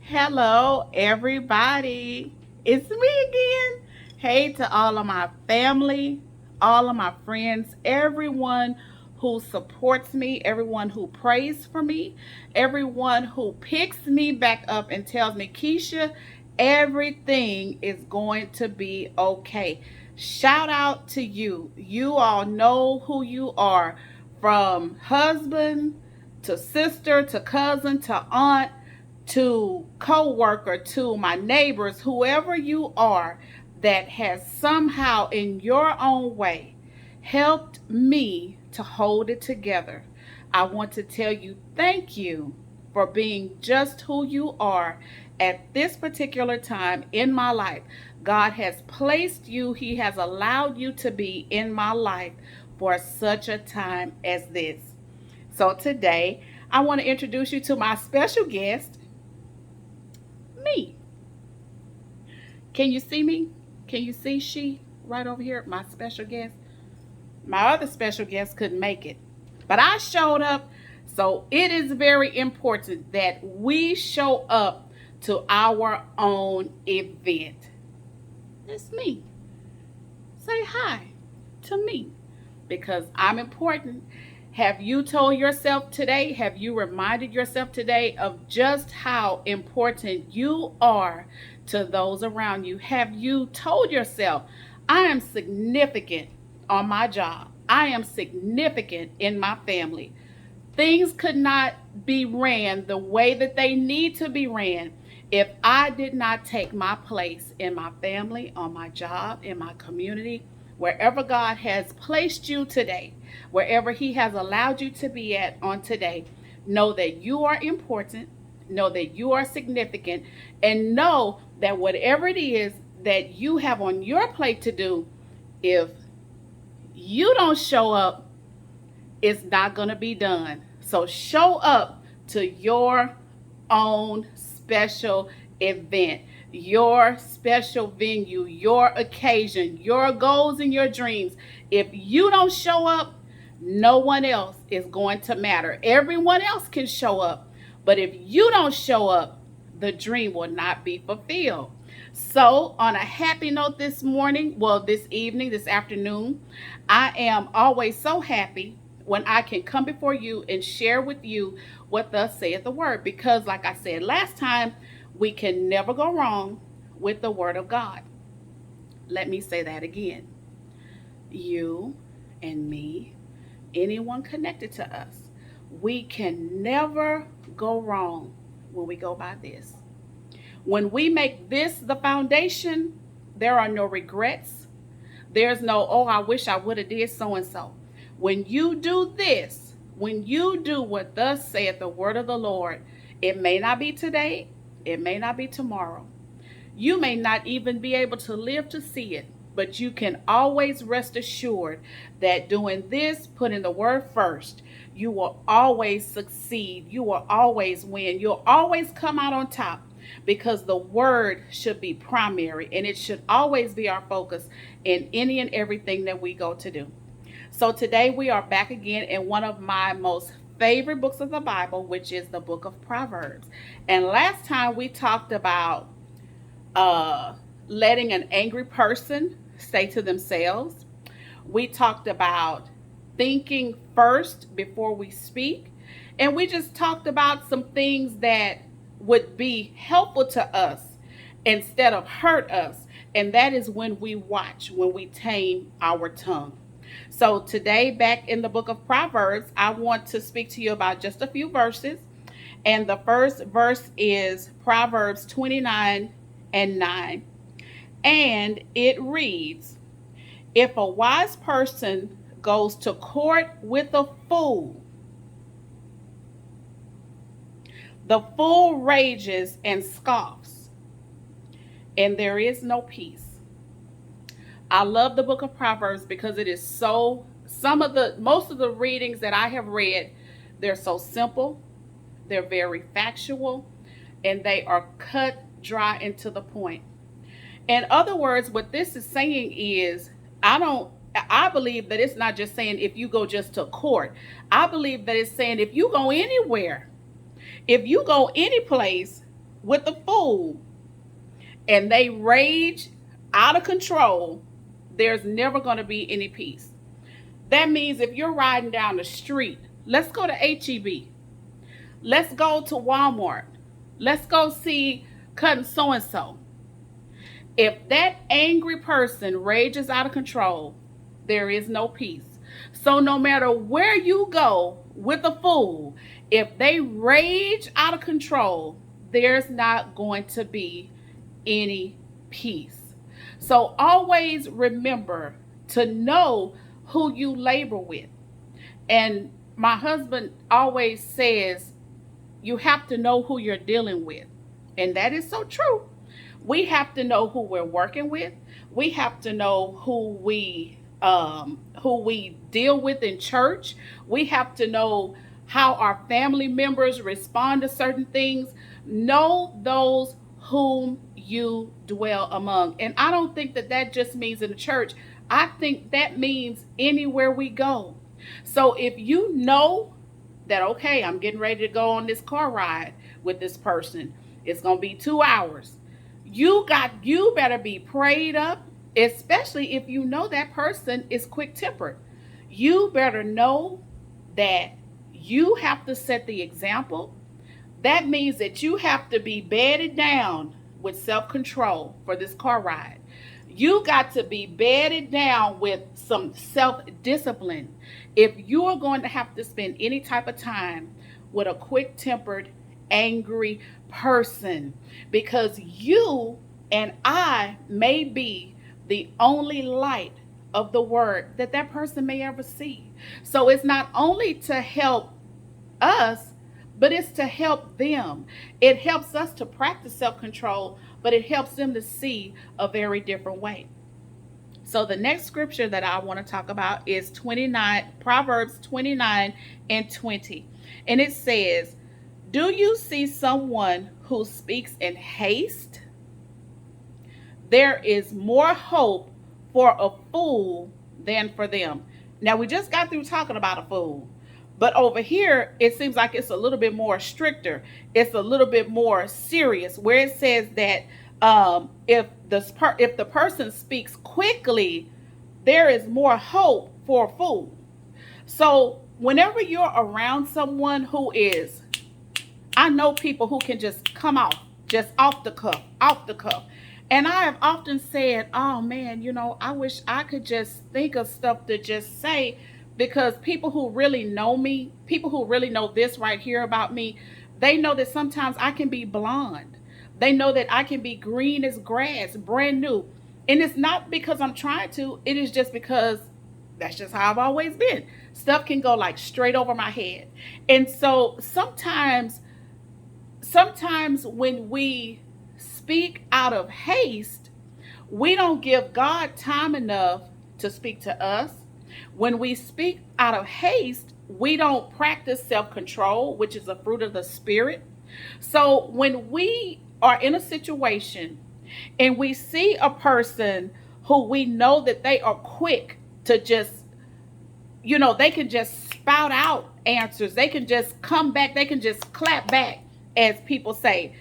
Hello, everybody. It's me again. Hey to all of my family, all of my friends, everyone who supports me, everyone who prays for me, everyone who picks me back up and tells me, Keisha, everything is going to be okay. Shout out to you. You all know who you are, from husband to sister to cousin to aunt to co-worker, to my neighbors, whoever you are that has somehow in your own way helped me to hold it together. I want to tell you thank you for being just who you are at this particular time in my life. God has placed you, He has allowed you to be in my life for such a time as this. So today, I want to introduce you to my special guest, me. Can you see me? Can you see she right over here, my special guest? My other special guest couldn't make it, but I showed up. So it is very important that we show up to our own event. That's me. Say hi to me because I'm important. Have you told yourself today, have you reminded yourself today of just how important you are to those around you? Have you told yourself, I am significant on my job, I am significant in my family? Things could not be ran the way that they need to be ran if I did not take my place in my family, on my job, in my community, wherever God has placed you today, wherever He has allowed you to be at on today. Know that you are important, know that you are significant, and know that whatever it is that you have on your plate to do, if you don't show up, it's not going to be done. So show up to your own special event, your special venue, your occasion, your goals and your dreams. If you don't show up, no one else is going to matter. Everyone else can show up, but if you don't show up, the dream will not be fulfilled. So, on a happy note this morning, well, this evening, this afternoon, I am always so happy when I can come before you and share with you what thus saith the word. Because, like I said last time, we can never go wrong with the word of God. Let me say that again. You and me, anyone connected to us, we can never go wrong when we go by this. When we make this the foundation, there are no regrets. There's no, oh, I wish I would have did so and so. When you do this, when you do what thus saith the word of the Lord, it may not be today, it may not be tomorrow. You may not even be able to live to see it, but you can always rest assured that doing this, putting the word first, you will always succeed. You will always win. You'll always come out on top because the word should be primary and it should always be our focus in any and everything that we go to do. So today we are back again in one of my most favorite books of the Bible, which is the book of Proverbs. And last time we talked about letting an angry person say to themselves. We talked about thinking first before we speak. And we just talked about some things that would be helpful to us instead of hurt us. And that is when we watch, when we tame our tongue. So today, back in the book of Proverbs, I want to speak to you about just a few verses. And the first verse is Proverbs 29 and 9. And it reads, if a wise person goes to court with a fool, the fool rages and scoffs, and there is no peace. I love the book of Proverbs because it is most of the readings that I have read, they're so simple, they're very factual, and they are cut dry and to the point. In other words, what this is saying is, I believe that it's not just saying if you go just to court. I believe that it's saying if you go anywhere, if you go any place with a fool and they rage out of control, there's never going to be any peace. That means if you're riding down the street, let's go to HEB. Let's go to Walmart. Let's go see cousin so and so. If that angry person rages out of control, there is no peace. So no matter where you go with a fool, if they rage out of control, there's not going to be any peace. So always remember to know who you labor with. And my husband always says, you have to know who you're dealing with. And that is so true. We have to know who we're working with. We have to know who we deal with in church. We have to know how our family members respond to certain things. Know those whom you dwell among. And I don't think that that just means in the church. I think that means anywhere we go. So if you know that, okay, I'm getting ready to go on this car ride with this person, it's going to be 2 hours. You better be prayed up, especially if you know that person is quick-tempered. You better know that you have to set the example. That means that you have to be bedded down with self-control for this car ride. You got to be bedded down with some self-discipline if you are going to have to spend any type of time with a quick-tempered, angry person, because you and I may be the only light of the word that that person may ever see. So it's not only to help us, but it's to help them. It helps us to practice self-control, but it helps them to see a very different way. So the next scripture that I want to talk about is Proverbs 29 and 20. And it says, do you see someone who speaks in haste? There is more hope for a fool than for them. Now, we just got through talking about a fool. But over here, it seems like it's a little bit more stricter. It's a little bit more serious, where it says that if the person speaks quickly, there is more hope for a fool. So whenever you're around someone who is, I know people who can just come off, just off the cuff. And I have often said, oh man, I wish I could just think of stuff to just say, because people who really know me, people who really know this right here about me, they know that sometimes I can be blonde. They know that I can be green as grass, brand new. And it's not because I'm trying to, it is just because that's just how I've always been. Stuff can go like straight over my head. And so sometimes when we speak out of haste, we don't give God time enough to speak to us. When we speak out of haste, we don't practice self-control, which is a fruit of the Spirit. So when we are in a situation and we see a person who we know that they are quick to just, they can just spout out answers. They can just come back. They can just clap back, as people say.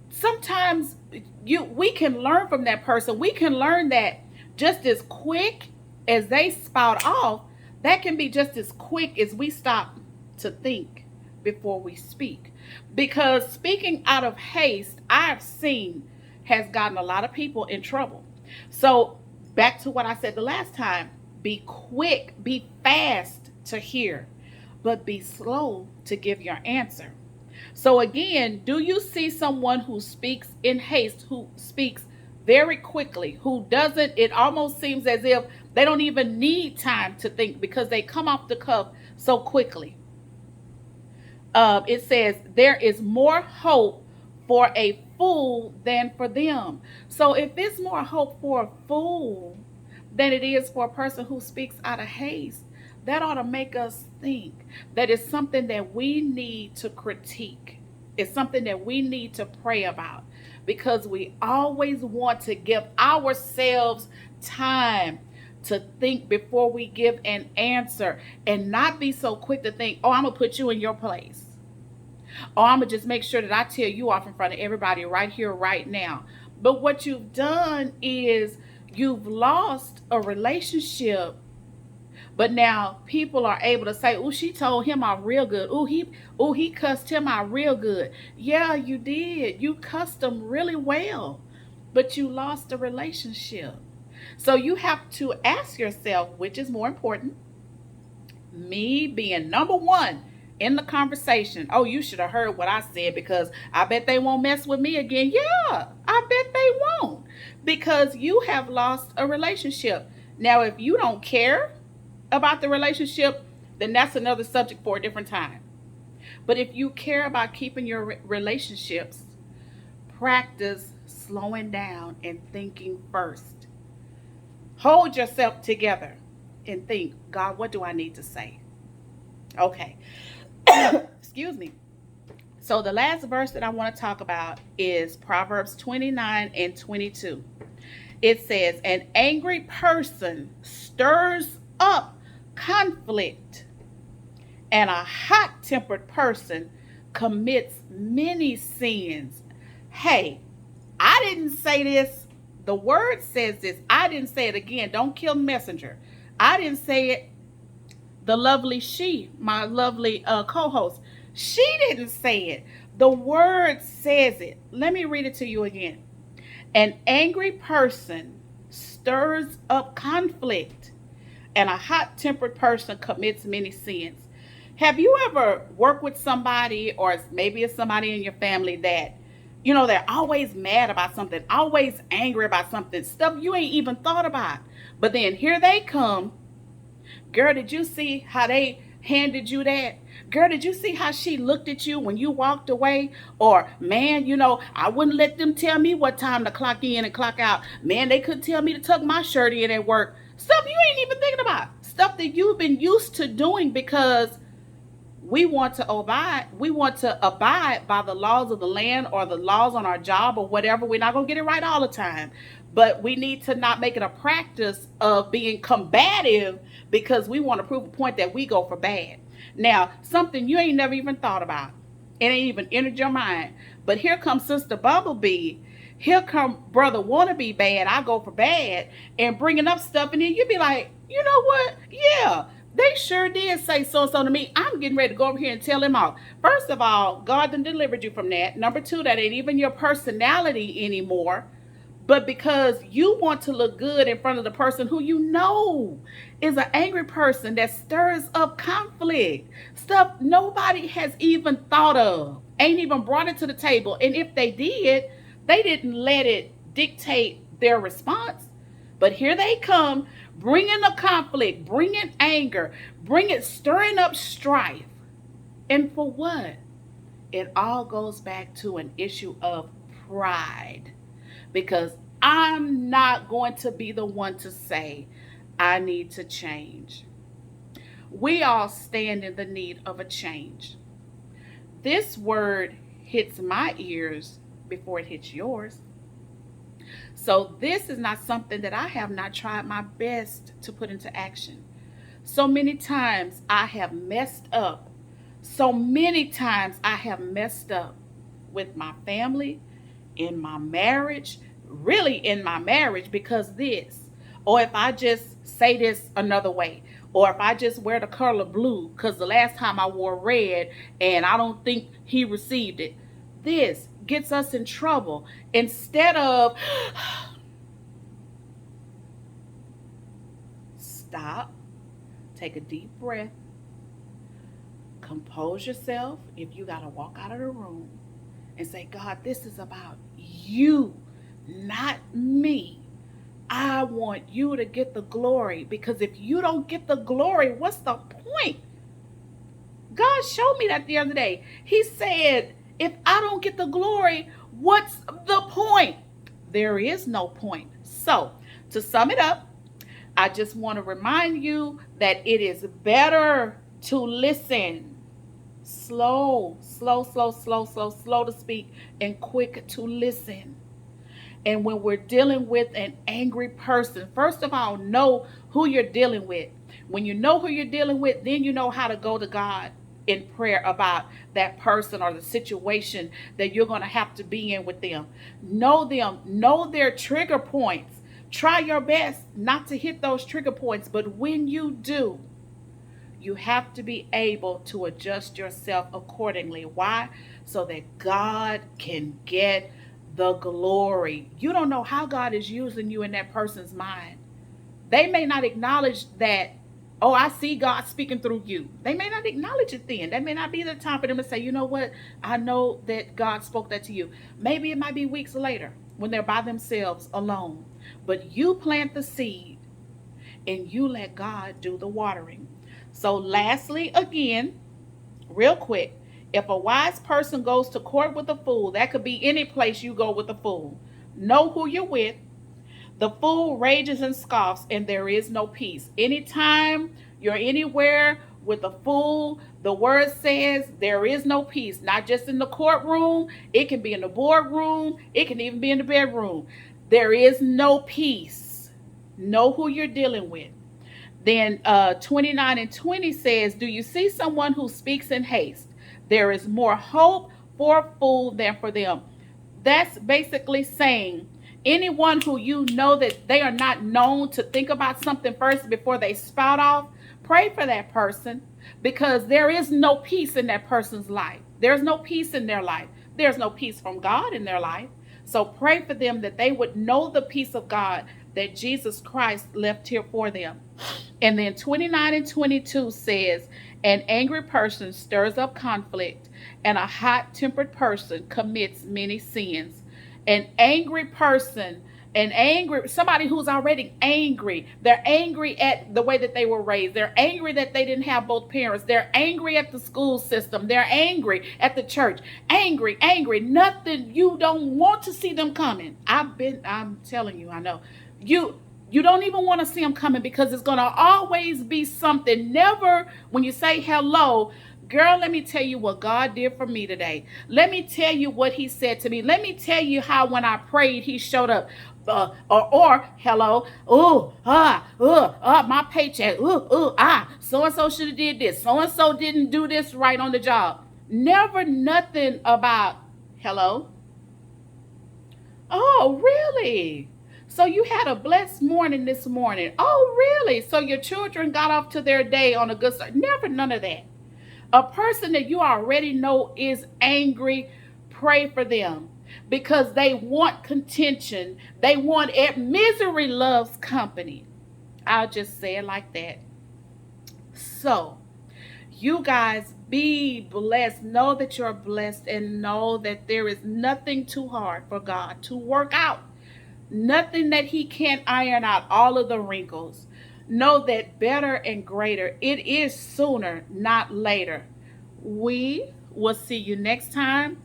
Sometimes we can learn from that person. We can learn that just as quick as they spout off, that can be just as quick as we stop to think before we speak. Because speaking out of haste, I've seen, has gotten a lot of people in trouble. So back to what I said the last time, be quick, be fast to hear, but be slow to give your answer. So again, do you see someone who speaks in haste, who speaks very quickly, who doesn't, it almost seems as if they don't even need time to think because they come off the cuff so quickly. It says there is more hope for a fool than for them. So if it's more hope for a fool than it is for a person who speaks out of haste, that ought to make us think that it's something that we need to critique. It's something that we need to pray about, because we always want to give ourselves time to think before we give an answer, and not be so quick to think, oh, I'm going to put you in your place. Or I'm going to just make sure that I tell you off in front of everybody right here, right now. But what you've done is you've lost a relationship, but now people are able to say, "Oh, she told him out real good. Oh, he cussed him out real good." Yeah, you did. You cussed him really well, but you lost the relationship. So you have to ask yourself, which is more important, me being number one in the conversation. Oh, you should have heard what I said because I bet they won't mess with me again. Yeah, I bet they won't, because you have lost a relationship. Now, if you don't care about the relationship, then that's another subject for a different time. But if you care about keeping your relationships, practice slowing down and thinking first. Hold yourself together and think, God, what do I need to say? Okay. Excuse me. So the last verse that I want to talk about is Proverbs 29 and 22. It says, an angry person stirs up conflict, and a hot-tempered person commits many sins. Hey, I didn't say this. The word says this. I didn't say it again. Don't kill the messenger. I didn't say it. The lovely she, my lovely co-host, she didn't say it. The word says it. Let me read it to you again. An angry person stirs up conflict, and a hot-tempered person commits many sins. Have you ever worked with somebody, or maybe it's somebody in your family that, they're always mad about something, always angry about something, stuff you ain't even thought about. But then here they come. Girl, did you see how they handed you that? Girl, did you see how she looked at you when you walked away? Or, man, I wouldn't let them tell me what time to clock in and clock out. Man, they couldn't tell me to tuck my shirt in at work. Stuff you ain't even thinking about. Stuff that you've been used to doing because we want to abide by the laws of the land or the laws on our job or whatever. We're not going to get it right all the time, but we need to not make it a practice of being combative because we want to prove a point that we go for bad. Now, something you ain't never even thought about, it ain't even entered your mind, but here comes Sister Bumblebee, here come Brother Wanna Be Bad, I go for bad, and bringing up stuff, and then you be like, you know what, yeah, they sure did say so-and-so to me. I'm getting ready to go over here and tell them off. First of all, God done delivered you from that. Number two, that ain't even your personality anymore. But because you want to look good in front of the person who you know is an angry person that stirs up conflict, stuff nobody has even thought of, ain't even brought it to the table. And if they did, they didn't let it dictate their response. But here they come, bringing a conflict, bringing anger, stirring up strife. And for what? It all goes back to an issue of pride. Because I'm not going to be the one to say, I need to change. We all stand in the need of a change. This word hits my ears before it hits yours. So this is not something that I have not tried my best to put into action. So many times I have messed up. So many times I have messed up with my family, in my marriage, really in my marriage because this. Or if I just say this another way. Or if I just wear the color blue because the last time I wore red and I don't think he received it. This gets us in trouble. Instead of stop, take a deep breath, compose yourself. If you got to walk out of the room and say, God, this is about you, not me. I want you to get the glory, because if you don't get the glory, what's the point? God showed me that the other day. He said, if I don't get the glory, what's the point? There is no point. So, to sum it up, I just want to remind you that it is better to listen. Slow to speak and quick to listen. And when we're dealing with an angry person, first of all, know who you're dealing with. When you know who you're dealing with, then you know how to go to God. in prayer about that person or the situation that you're going to have to be in with them. Know them, know their trigger points. Try your best not to hit those trigger points, but when you do, you have to be able to adjust yourself accordingly. Why? So that God can get the glory. You don't know how God is using you in that person's mind. They may not acknowledge that, oh, I see God speaking through you. They may not acknowledge it then. That may not be the time for them to say, you know what? I know that God spoke that to you. Maybe it might be weeks later when they're by themselves alone. But you plant the seed and you let God do the watering. So, lastly, again, real quick, if a wise person goes to court with a fool, that could be any place you go with a fool. Know who you're with. The fool rages and scoffs, and there is no peace. Anytime you're anywhere with a fool, the word says there is no peace. Not just in the courtroom, it can be in the boardroom, it can even be in the bedroom. There is no peace. Know who you're dealing with. Then 29 and 20 says, do you see someone who speaks in haste? There is more hope for a fool than for them. That's basically saying anyone who you know that they are not known to think about something first before they spout off, pray for that person, because there is no peace in that person's life. There's no peace in their life. There's no peace from God in their life. So pray for them that they would know the peace of God that Jesus Christ left here for them. And then 29 and 22 says, an angry person stirs up conflict, and a hot-tempered person commits many sins. An angry person, somebody who's already angry. They're angry at the way that they were raised. They're angry that they didn't have both parents. They're angry at the school system. They're angry at the church. Angry. Nothing. You don't want to see them coming. I'm telling you, I know. You don't even want to see them coming, because it's going to always be something. Never when you say hello, girl, let me tell you what God did for me today. Let me tell you what he said to me. Let me tell you how when I prayed, he showed up. Or hello, my paycheck, so-and-so should have did this. So-and-so didn't do this right on the job. Never nothing about, hello. Oh, really? So you had a blessed morning this morning. Oh, really? So your children got off to their day on a good start. Never none of that. A person that you already know is angry, pray for them, because they want contention. They want it. Misery loves company. I'll just say it like that. So, you guys be blessed. Know that you're blessed, and know that there is nothing too hard for God to work out. Nothing that he can't iron out all of the wrinkles. Know that better and greater, it is sooner, not later. We will see you next time.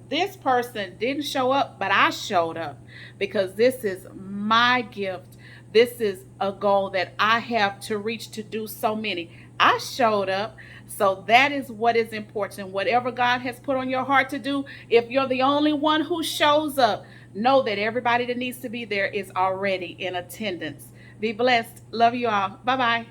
This person didn't show up, but I showed up, because this is my gift. This is a goal that I have to reach, to do so many. I showed up. So that is what is important. Whatever God has put on your heart to do, if you're the only one who shows up, know that everybody that needs to be there is already in attendance. Be blessed. Love you all. Bye-bye.